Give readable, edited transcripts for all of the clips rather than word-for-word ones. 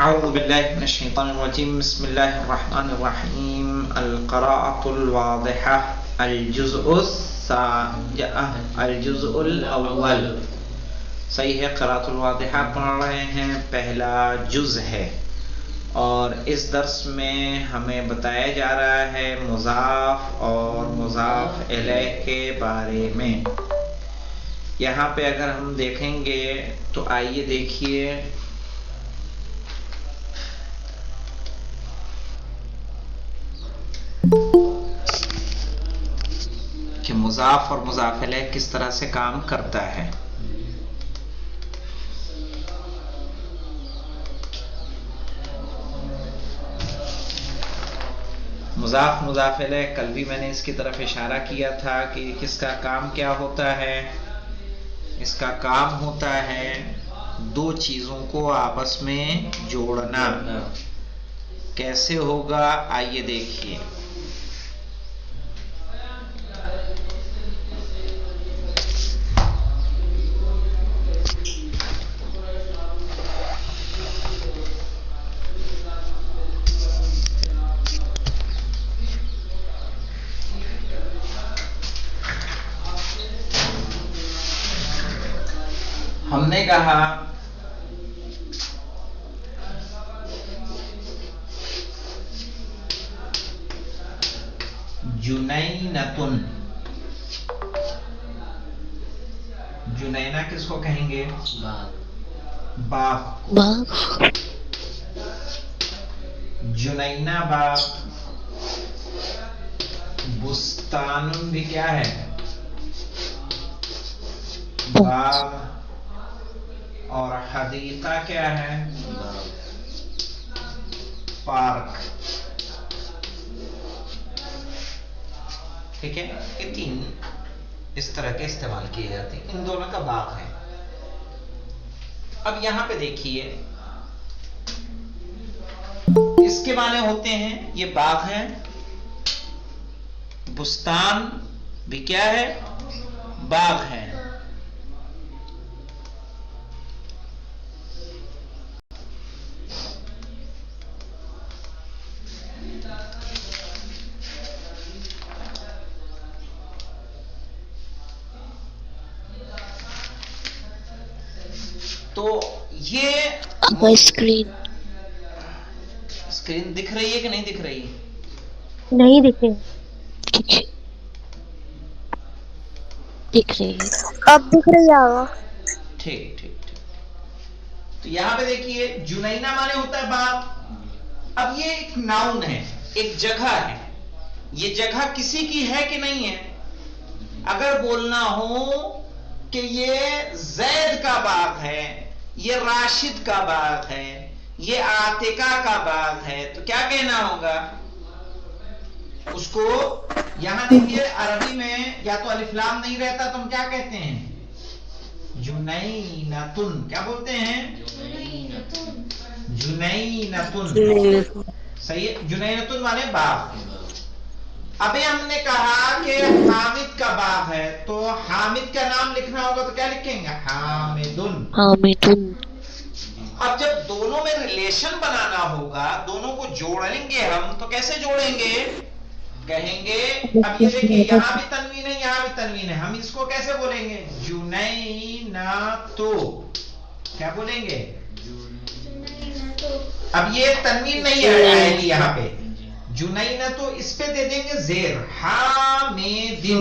اعوذ باللہ من الشیطان الرجیم بسم اللہ الرحمن الرحیم القراءة الواضحة الجزء الاول. صحیح ہے، قراءة الواضحہ پڑھ رہے ہیں، پہلا جز ہے، اور اس درس میں ہمیں بتایا جا رہا ہے مضاف اور مضاف الیہ کے بارے میں. یہاں پہ اگر ہم دیکھیں گے تو آئیے دیکھیے کہ مضاف اور مضاف الیہ کس طرح سے کام کرتا ہے. مضاف مضاف الیہ کل بھی میں نے اس کی طرف اشارہ کیا تھا کہ کس کا کام کیا ہوتا ہے. اس کا کام ہوتا ہے دو چیزوں کو آپس میں جوڑنا. کیسے ہوگا آئیے دیکھیے. ہم نے کہا جنینتن. جنینہ کس کو کہیں گے؟ باغ. جنینہ باغ. بستان بھی کیا ہے؟ باغ. اور حدیقہ کیا ہے؟ پارک. ٹھیک ہے، یہ تین اس طرح کے استعمال کیے جاتے ہیں، ان دونوں کا باغ ہے. اب یہاں پہ دیکھیے اس کے معنی ہوتے ہیں یہ باغ ہے، بستان بھی کیا ہے؟ باغ ہے. تو یہ اسکرین دکھ رہی ہے کہ نہیں دکھ رہی؟ نہیں دکھ رہی. دکھ رہی ہے، اب دکھ رہی ہے. ٹھیک ٹھیک ٹھیک. تو یہاں پہ دیکھیے جنینہ مانے ہوتا ہے باغ. اب یہ ایک ناؤن ہے، ایک جگہ ہے. یہ جگہ کسی کی ہے کہ نہیں ہے؟ اگر بولنا ہو کہ یہ زید کا باغ ہے، یہ راشد کا باغ ہے، یہ عاتقہ کا باغ ہے، تو کیا کہنا ہوگا اس کو؟ یہاں دیکھیے عربی میں یا تو الف لام نہیں رہتا تو ہم کیا کہتے ہیں؟ جنینتن. کیا بولتے ہیں؟ جنینتن. صحیح ہے، جنینتن مانے باغ. ابھی ہم نے کہا کہ حامد کا باغ ہے، تو حامد کا نام لکھنا ہوگا تو کیا لکھیں گے؟ حامدن. اب جب دونوں میں ریلیشن بنانا ہوگا، دونوں کو جوڑیں گے ہم، تو کیسے جوڑیں گے؟ کہیں گے اب یہ دیکھیں یہاں بھی تنوین ہے، یہاں بھی تنوین ہے، ہم اس کو کیسے بولیں گے؟ جنینتو. کیا بولیں گے؟ اب یہ تنوین نہیں آئے گی یہاں پہ. جنینتو اس پہ دے دیں گے زیر. حامدن.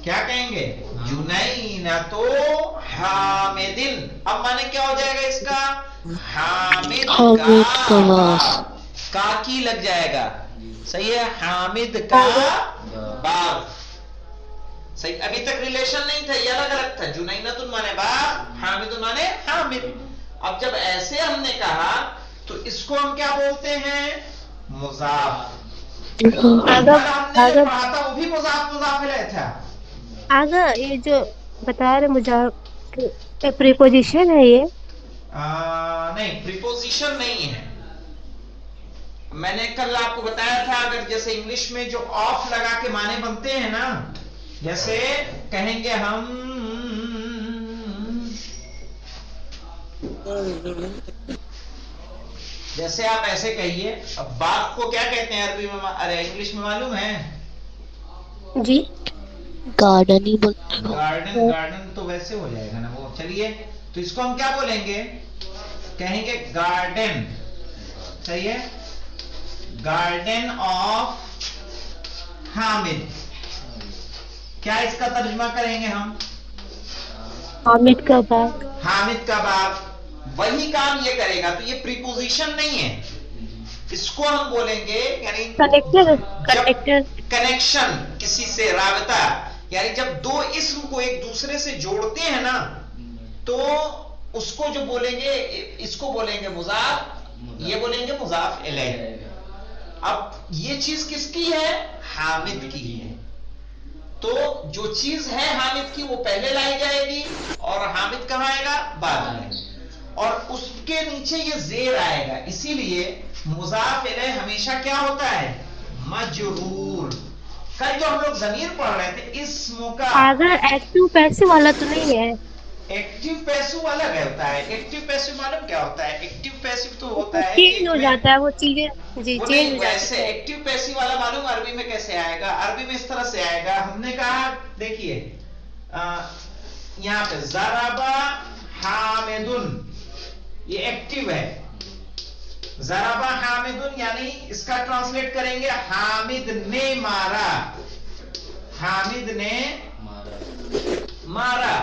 کیا کہیں گے؟ جنینتو حامدن. اب معنی کیا ہو جائے گا اس کا؟ حامد کا کی لگ جائے گا. صحیح ہے، حامد کا باغ. صحیح. ابھی تک ریلیشن نہیں تھا، یہ الگ الگ تھا. جنینتن مانے باغ، حامدن مانے حامد. اب جب ایسے ہم نے کہا تو اس کو ہم کیا بولتے ہیں؟ مضاف. اگر ہم نے جو پڑھا تھا وہ بھی مضاف مضاف الیہ تھا. اگر یہ جو بتا رہے مضاف پریپوزیشن ہے، یہ نہیں پریپوزیشن نہیں ہے. میں نے کل آپ کو بتایا تھا اگر جیسے انگلش میں جو آف لگا کے معنی بنتے ہیں نا، جیسے کہیں گے ہم جیسے آپ ایسے کہیے، اب باغ کو کیا کہتے ہیں عربی میں، ارے انگلش میں معلوم ہے؟ جی گارڈن ہی بولتے ہو. گارڈن، گارڈن تو ویسے ہو جائے گا نا وہ. چلیے تو اس کو ہم کیا بولیں گے؟ کہیں گے گارڈن. صحیح ہے، گارڈن آف حامد. کیا اس کا ترجمہ کریں گے ہم؟ حامد کا باغ. حامد کا باغ. وہی کام یہ کرے گا. تو یہ پریپوزیشن نہیں ہے، اس کو ہم بولیں گے یعنی کنیکٹر جب کنیکٹر کنیکشن، کسی سے رابطہ، یعنی جب دو اسم کو ایک دوسرے سے جوڑتے ہیں نا تو اس کو جو بولیں گے، اس کو بولیں گے مضاف، یہ بولیں گے مضاف الیہ. اب یہ چیز کس کی ہے؟ حامد کی ہے. تو جو چیز ہے حامد کی وہ پہلے لائی جائے گی اور حامد کہاں آئے گا؟ بعد میں. اور اس کے نیچے یہ زیر آئے گا. اسی لیے مضاف الیہ ہمیشہ کیا ہوتا ہے؟ مجرور. کل جو ہم لوگ ضمیر پڑھ رہے تھے، اسم کا اگر ایکٹیو پیسو والا تو نہیں ہے؟ ایکٹیو پیسو الگ ہوتا ہے. ایکٹیو پیسو معلوم کیا ہوتا ہے؟ ایکٹیو پیسو تو ہوتا ہے کہ چینج ایک ہو میں جاتا ہے وہ چیزیں. جی وہ چینج نہیں، ہو ویسے جاتا ہے. ایکٹیو پیسو والا معلوم عربی میں کیسے آئے گا؟ عربی میں اس طرح سے آئے گا. ہم نے کہا دیکھیے یہاں پہ ضربا حامدن، یہ ایکٹیو ہے. ضربا حامدن یعنی اس کا ٹرانسلیٹ کریں گے حامد نے مارا. حامد نے مارا.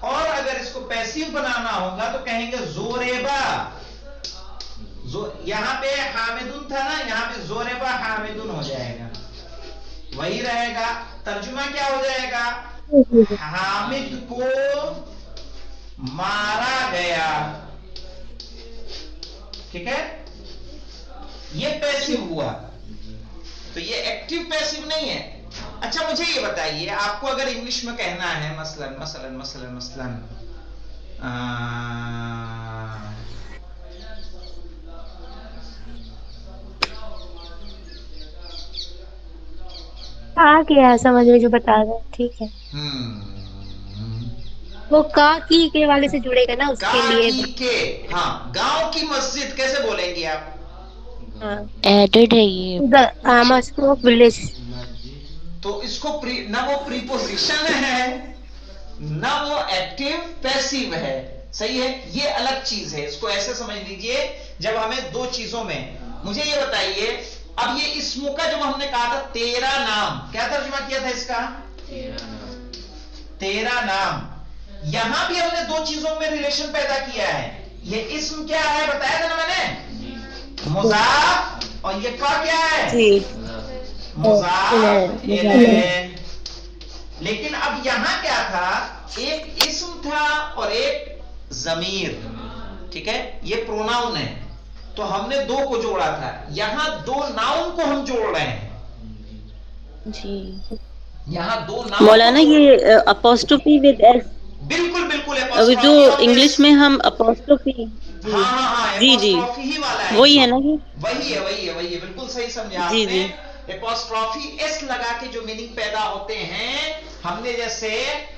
اور اگر اس کو پیسیو بنانا ہوگا تو کہیں گے زوریبا. یہاں پہ حامدن تھا نا، یہاں پہ زوریبا حامدن ہو جائے گا، وہی رہے گا. ترجمہ کیا ہو جائے گا؟ حامد کو مارا گیا. ٹھیک ہے، یہ پیسیو ہوا. تو یہ ایکٹیو پیسیو نہیں ہے. اچھا مجھے یہ بتائیے، آپ کو اگر انگلش میں کہنا ہے مثلا آ گیا سمجھ میں جو بتا رہے ہیں. ٹھیک ہے، وہ کا کی کے والے سے جڑے گا نا اس کے لیے. ہاں، گاؤں کی مسجد کیسے بولیں گے آپ؟ ہاں، ایڈڈ ہے یہ. مسکوف ولیج. تو اس کو نہ وہ پریپوزیشن ہے نہ وہ ایکٹیو پیسیو ہے. صحیح ہے، یہ الگ چیز ہے. اس کو ایسے سمجھ لیجئے، جب ہمیں دو چیزوں میں، مجھے یہ بتائیے، اب یہ اسموں کا جب ہم نے کہا تھا تیرا نام، کیا ترجمہ کیا تھا اس کا؟ تیرا نام. یہاں بھی ہم نے دو چیزوں میں ریلیشن پیدا کیا ہے. یہ اسم کیا ہے بتایا تھا نا میں نے، مضاف. اور یہ کا کیا ہے؟ جی مضاف الیہ. لیکن اب یہاں کیا تھا؟ ایک اسم تھا اور ایک ضمیر. ٹھیک ہے، یہ پروناؤن ہے. تو ہم نے دو کو جوڑا تھا. یہاں دو ناؤن کو ہم جوڑ رہے ہیں. جی یہاں دو ناؤن مولانا، یہ اپوسٹروفی ود ایس، بالکل بالکل جو اپوسٹرافی اور انگلش میں ہم اپوسٹروفی. جی ہاں جی جی، اپوسٹرافی ہی والا ہے. وہی ہے نا یہ. وہی ہے بالکل صحیح سمجھا آپ جی نے. جی اپوسٹرافی ایس لگا کے جو میننگ پیدا ہوتے ہیں، ہم نے جیسے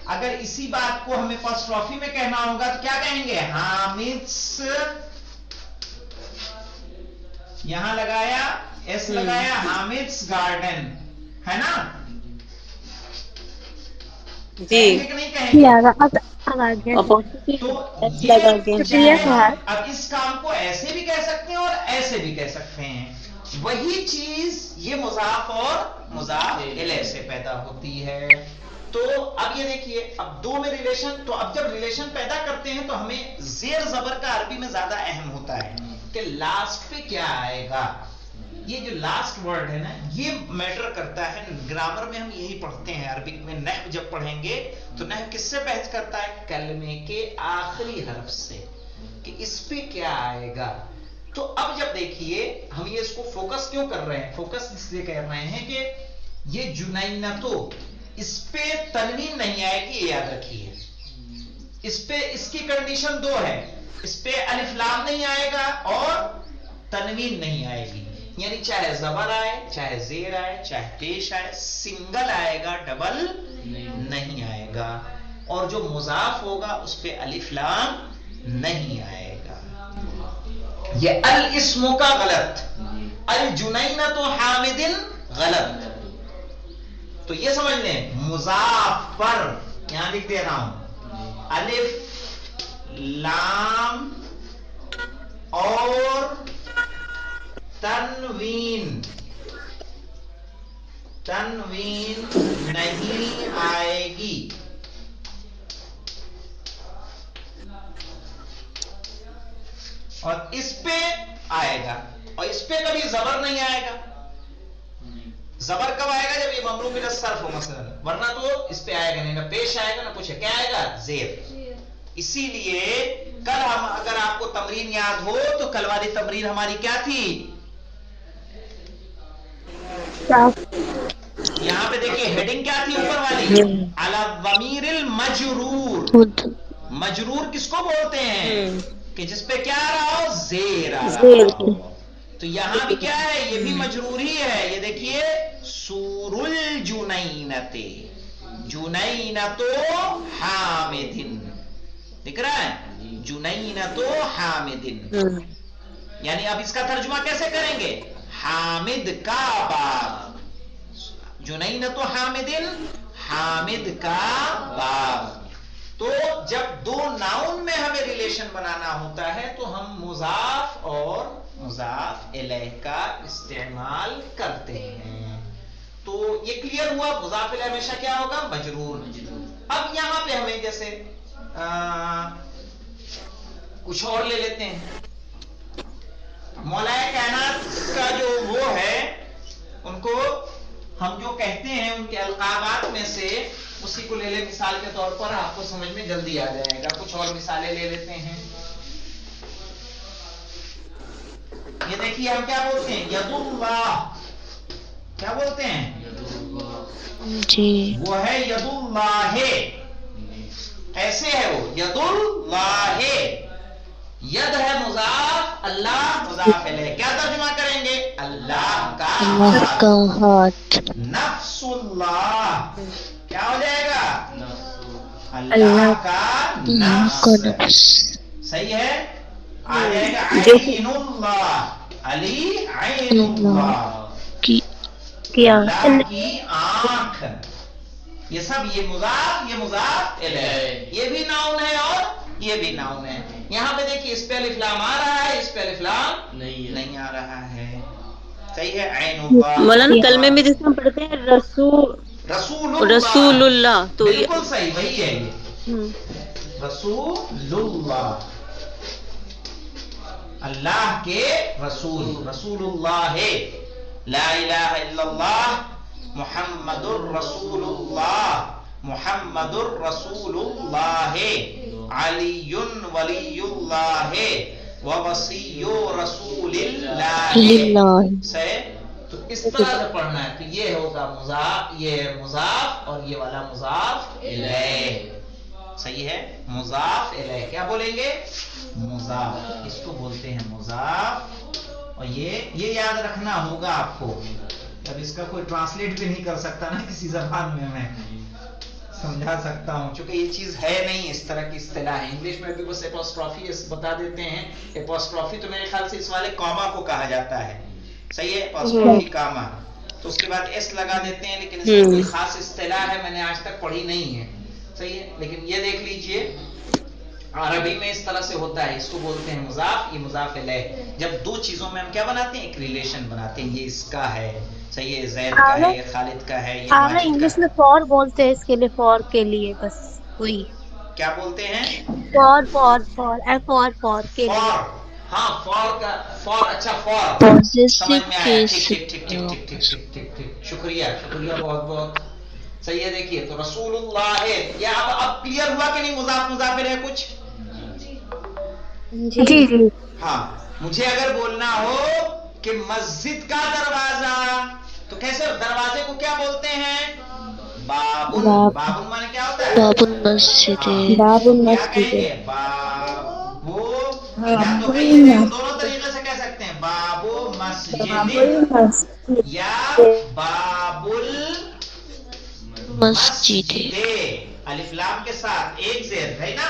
اگر اسی بات کو ہمیں اپوسٹرافی میں کہنا ہوگا تو کیا کہیں گے؟ حامدس، یہاں لگایا ایس لگایا، حامدس گارڈن، ہے نا؟ جی، کہیں گے کہ نہیں کہیں گے؟ اب آ گیا. اپوسٹروفی تو ایس یہ لگا کے. شکریہ چاہے سہار. ہم اب اس کام کو ایسے بھی کہہ سکتے ہیں اور ایسے بھی کہہ سکتے ہیں. وہی چیز یہ مضاف اور مضاف الیہ سے پیدا ہوتی ہے. تو اب یہ دیکھیے، اب دو میں ریلیشن، تو اب جب ریلیشن پیدا کرتے ہیں تو ہمیں زیر زبر کا عربی میں زیادہ اہم ہوتا ہے کہ لاسٹ پہ کیا آئے گا. یہ جو لاسٹ ورڈ ہے نا، یہ میٹر کرتا ہے. گرامر میں ہم یہی پڑھتے ہیں. عربک میں نحو جب پڑھیں گے تو نحو کس سے بحث کرتا ہے؟ کلمے کے آخری حرف سے، کہ اس پہ کیا آئے گا. تو اب جب دیکھیے ہم یہ اس کو فوکس کیوں کر رہے ہیں؟ فوکس اس لیے کہہ رہے ہیں کہ یہ جنینتو، اس پہ تنوین نہیں آئے گی، یہ یاد رکھیے. اس پہ اس کی کنڈیشن دو ہے، اس پہ الف لام نہیں آئے گا اور تنوین نہیں آئے گی. یعنی چاہے زبر آئے، چاہے زیر آئے، چاہے پیش آئے، سنگل آئے گا، ڈبل نہیں آئے گا. اور جو مضاف ہوگا اس پہ الف لام نہیں آئے یہ الاسم کا غلط، الجنینۃ حامد غلط. تو یہ سمجھ لیں مضاف پر یہاں لکھ دے رہا ہوں الف لام اور تنوین نہیں آئے گی. اور اس پہ آئے گا، اور اس پہ کبھی زبر نہیں آئے گا. زبر کب آئے گا؟ جب یہ ممنوع من الصرف ہو مثلا، ورنہ تو اس پہ آئے گا نہیں، نہ پیش آئے گا نہ کچھ. کیا آئے گا؟ زیر. اسی لیے کل ہم اگر آپ کو تمرین یاد ہو تو کل والی تمرین ہماری کیا تھی؟ یہاں پہ دیکھیے ہیڈنگ کیا تھی اوپر والی؟ علی الضمیر المجرور. مجرور کس کو بولتے ہیں؟ کہ جس پہ کیا آ رہا ہو؟ زیر آ رہا ہو. تو یہاں بھی کیا ہے؟ یہ بھی مجرور ہی ہے. یہ دیکھیے سور الجنینۃ، جنینۃ حامد دکھ رہا ہے، جنینۃ حامد. یعنی اب اس کا ترجمہ کیسے کریں گے؟ حامد کا باغ، جنینۃ حامد، حامد کا باغ. تو جب دو ناؤن میں ہمیں ریلیشن بنانا ہوتا ہے تو ہم مضاف اور مضاف الیہ کا استعمال کرتے ہیں. تو یہ کلیئر ہوا، مضاف الیہ ہمیشہ کیا ہوگا؟ مجرور. اب یہاں پہ ہمیں جیسے کچھ اور لے لیتے ہیں. مولا کائنات کا جو وہ ہے، ان کو ہم جو کہتے ہیں ان کے القابات میں سے اسی کو لے لیں مثال کے طور پر، آپ کو سمجھ میں جلدی آ جائے گا. کچھ اور مثالیں لے لیتے ہیں. یہ دیکھیے ہم کیا بولتے ہیں؟ ید اللہ. کیا بولتے ہیں؟ جی وہ ہے ید اللہ. ایسے ہے وہ ید اللہ. ید ہے مضاف، اللہ مضاف الیہ. کیا ترجمہ کریں گے؟ اللہ کا ہاتھ. نفس اللہ کیا ہو جائے گا؟ اللہ کا نفس. صحیح ہے. آ جائے گا عین اللہ، علی عین اللہ، اللہ کی آنکھ. یہ سب یہ مضاف الیہ. یہ بھی ناؤن ہے اور یہ بھی ناؤن ہے. یہاں پہ دیکھیے اس پہ الف لام آ رہا ہے، اس پہ الف لام نہیں آ رہا ہے. صحیح ہے. عین اللہ. مولانا کلمے میں جیسے ہم پڑھتے ہیں رسول اللہ، تو بالکل صحیح وہی ہے. یہ رسول اللہ، اللہ کے رسول. رسول اللہ ہے، لا الہ الا اللہ محمد الرسول اللہ، محمد الرسول اللہ، علی ولی اللہ ووصی رسول اللہ. سے تو اس طرح سے پڑھنا ہے. تو یہ ہوگا مضاف، یہ مضاف اور یہ والا مضاف الیہ. صحیح ہے. مضاف الیہ کیا بولیں گے؟ مضاف. اس کو بولتے ہیں مضاف. اور یہ یاد رکھنا ہوگا آپ کو. اب اس کا کوئی ٹرانسلیٹ بھی نہیں کر سکتا نا کسی زبان میں سمجھا سکتا ہوں، چونکہ یہ چیز ہے نہیں اس طرح کی اصطلاح ہے. انگلش میں بھی بس اپوسٹرافی بتا دیتے ہیں. اپوسٹرافی تو میرے خیال سے اس والے کاما کو کہا جاتا ہے. صحیح ہے. اپوسٹرافی کاما، تو اس کے بعد ایس لگا دیتے ہیں. لیکن اس کی کوئی خاص اصطلاح ہے میں نے آج تک پڑھی نہیں ہے. صحیح ہے. لیکن یہ دیکھ لیجئے عربی میں اس طرح سے ہوتا ہے. اس کو بولتے ہیں مضاف، یہ مضاف الیہ. جب دو چیزوں میں ہم کیا بناتے ہیں؟ ایک ریلیشن بناتے ہیں. یہ اس کا ہے، صحیح ہے، زید کا ہے، یہ خالد کا ہے، یہ ماجد کا ہے. انگلش میں فور بولتے ہیں اس کے لیے، فور کے لیے بس وہی. کیا بولتے ہیں؟ فور کے لیے. فور. ہاں فور کا فور. اچھا فور سمجھ میں آیا. ٹھیک ٹھیک ٹھیک ٹھیک ٹھیک ٹھیک ٹھیک ٹھیک. شکریہ بہت بہت. صحیح ہے. دیکھیے تو رسول اللہ ہے. یا اب کلیئر ہوا کہ نہیں؟ مضاف مضاف الیہ کچھ. جی جی. ہاں مجھے اگر بولنا ہو کہ مسجد کا دروازہ، تو کیسے دروازے کو کیا بولتے ہیں؟ بابن. بابن مانے کیا ہوتا ہے؟ باب المسجد. باب المسجد. کیا کہیں گے؟ بابو. یا تو دونوں طریقے سے کہہ سکتے ہیں. بابو مسجد یا باب المسجد. الف لام کے ساتھ ایک زیر ہے نا.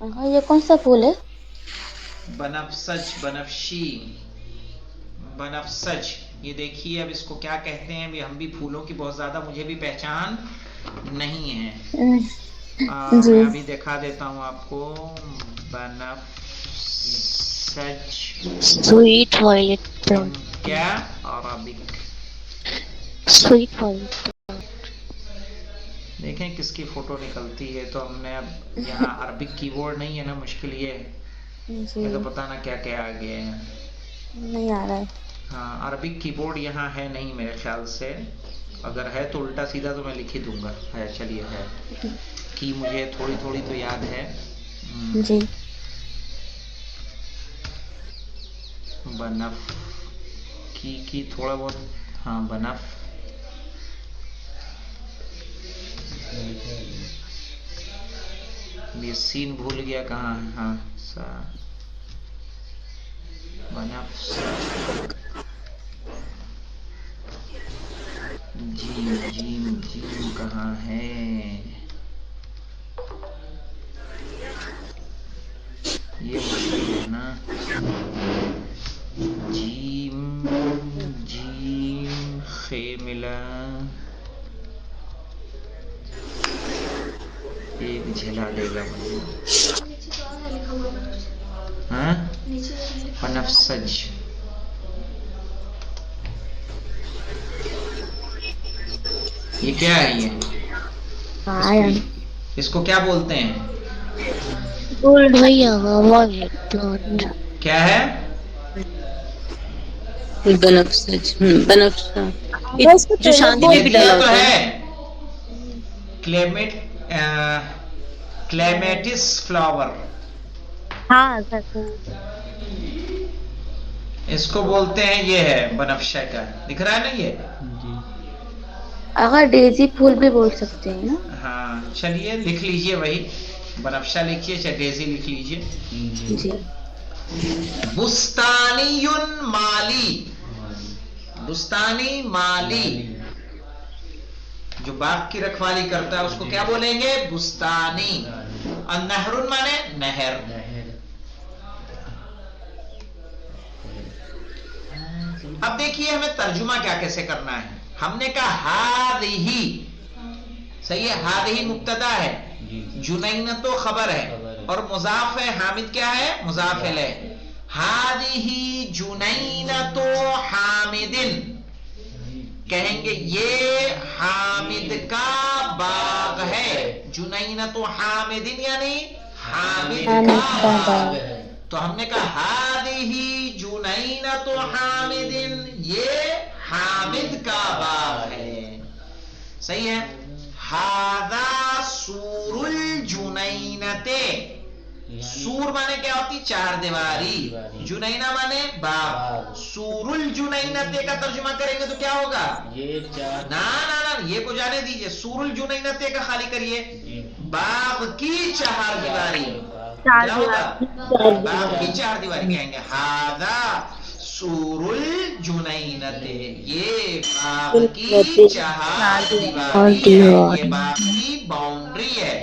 آغا یہ کون سا پھول ہے؟ بنفسج، بنفشی، بنفسج. یہ دیکھیے اب اس کو کیا کہتے ہیں. ہم بھی پھولوں کی بہت زیادہ مجھے بھی پہچان نہیں ہے. جی میں ابھی دکھا دیتا ہوں آپ کو. بنفسج sweet violet ان plant. کیا عربک. Sweet violet. دیکھیں کس کی فوٹو نکلتی ہے. تو ہم نے اب یہاں عربک کی بورڈ نہیں ہے نا. مشکل یہ ہے جی یہ تو پتہ نہ کیا کیا آ گئے ہیں. نہیں آ رہا ہے. ہاں عربک کی بورڈ یہاں ہے نہیں میرے خیال سے. اگر ہے تو الٹا سیدھا تو میں لکھ ہی دوں گا. ہے چلیے ہے کی مجھے تھوڑی تھوڑی تو یاد ہے. جی بنف کی تھوڑا بہت. ہاں بنف. یہ سین بھول گیا کہاں ہے. ہاں بنف جیم جیم جیم کہاں ہے. یہ مشکل ہے نا. جیم جیم خے ملا. ایک جھلا دے گا مجھے. ہاں بنفسج. یہ کیا ہے یہ اس کو کیا بولتے ہیں. بھیا violet plant. کیا ہے بنفسج بنفشا آغا اس کو جو طلب شاندی میں یہ بھی دیا ڈالا تو ہوتا ہے. ہے. کلیمیٹس فلاور. ہاں اس کو بولتے ہیں. یہ ہے بنفشا کا. دکھ رہا ہے نا یہ. آغا ڈیزی پھول بھی بول سکتے ہیں نا. ہاں چلیے لکھ لیجئے وہی. بنفشا لکھیے چاہے ڈیزی لکھ لیجئے. جی بستانی مالی. بستانی مالی جو باغ کی رکھوالی کرتا ہے اس کو کیا بولیں گے. بستانی. اور نہر مانے نہر. اب دیکھیے ہمیں ترجمہ کیا کیسے کرنا ہے. ہم نے کہا ہذہ. صحیح ہے. ہذہ مبتدا ہے. جنینۃ خبر ہے اور مضاف ہے. حامد کیا ہے مضاف الیہ. ہذہ جنینۃ حامد. کہیں گے یہ حامد کا باغ ہے. جنینۃ حامد یعنی حامد کا باغ. تو ہم نے کہا ہذہ جنینۃ حامد. یہ حامد کا باغ ہے. صحیح ہے. ھذا سور الجنینۃ. سور مانے کیا ہوتی چار دیواری. جنینہ مانے باغ. سور الجنینۃ کا ترجمہ کریں گے تو کیا ہوگا. نا یہ کو جانے دیجئے. سور الجنینۃ کا خالی کریے. باغ کی چہار دیواری. کیا ہوگا باغ کی چار دیواری کہیں گے. ھذا سور الجنینۃ. یہ باغ کی چہار دیواری ہے. یہ باغ کی باؤنڈری ہے.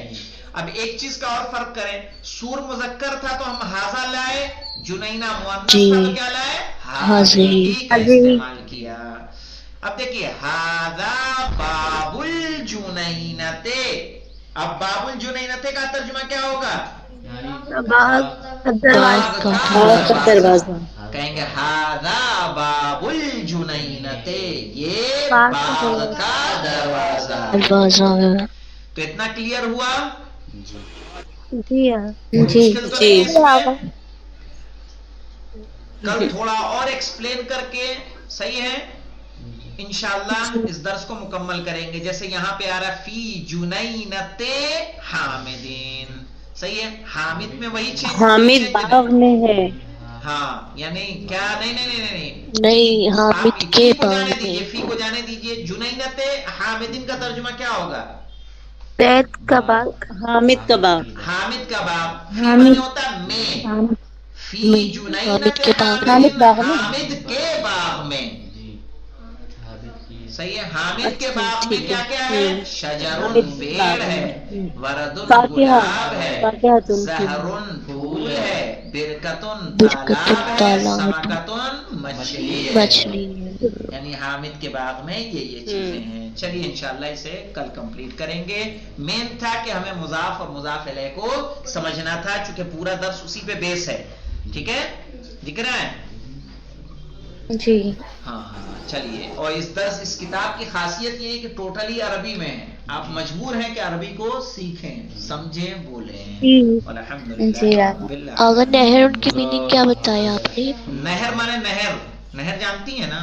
اب ایک چیز کا اور فرق کریں. سور مذکر تھا تو ہم ھذا لائے. جنینہ مؤنث تھا تو کیا لائے ھذہ کا استعمال کیا. اب دیکھیے ھذا باب الجنینۃ. اب باب الجنینۃ کا ترجمہ کیا ہوگا. باغ باغ دروازہ. کا دروازہ. کہیں گے ھذا باب الجنینۃ. یہ باغ باغ کا دروازہ. تو اتنا کلیئر ہوا. جی ہاں مشکل تو جی. نہیں ہے اس میں. آغا. کل تھوڑا اور ایکسپلین کر کے. صحیح ہے. انشاءاللہ اس درس کو مکمل کریں گے. جیسے یہاں پہ آ رہا فی جنینۃ حامدین. صحیح ہے. حامد میں وہی چینج حامد باغ میں ہے. ہاں یعنی کیا. نہیں نہیں حامد آپ کے فی کو باغ جانے میں. دیجئے. فی کو جانے دیجئے. جنینۃ حامدین کا ترجمہ کیا ہوگا. بیت کا باغ. حامد کا باغ. حامد کا باغ. فی حامد مانے ہوتا میں. فی جنینۃ حامد کے باغ میں. حامدین. حامد کے باغ میں. صحیح ہے. حامد کے اچھا باغ میں ٹھیک کیا ہے. کیا ہے؟ شجرن پیڑ ہے، وردن فاکہہ گلاب ہے، فاکہۃ زہرن پھول ہے، برکتن برکتن تالاب ہے، تالاب ہے، سمکتن مچھلی ہے. مچھلی ہے. یعنی حامد کے باغ میں یہ چیزیں ہیں. چلیے انشاءاللہ اسے کل کمپلیٹ کریں گے. مین تھا کہ ہمیں مضاف اور مضاف الیہ کو سمجھنا تھا، چونکہ پورا درس اسی پہ بیس ہے. ٹھیک ہے، دکھ رہا ہے؟ جی ہاں چلیے. اور اس کتاب کی خاصیت یہ ہے کہ ٹوٹلی عربی میں ہے. آپ مجبور ہیں کہ عربی کو سیکھیں، سمجھیں، بولیں. جی الحمدللہ جی رب العالمین. اگر نہر ان کی میننگ کیا بتایا آپ نے؟ نہر مانے نہر، نہر جانتی ہیں نا؟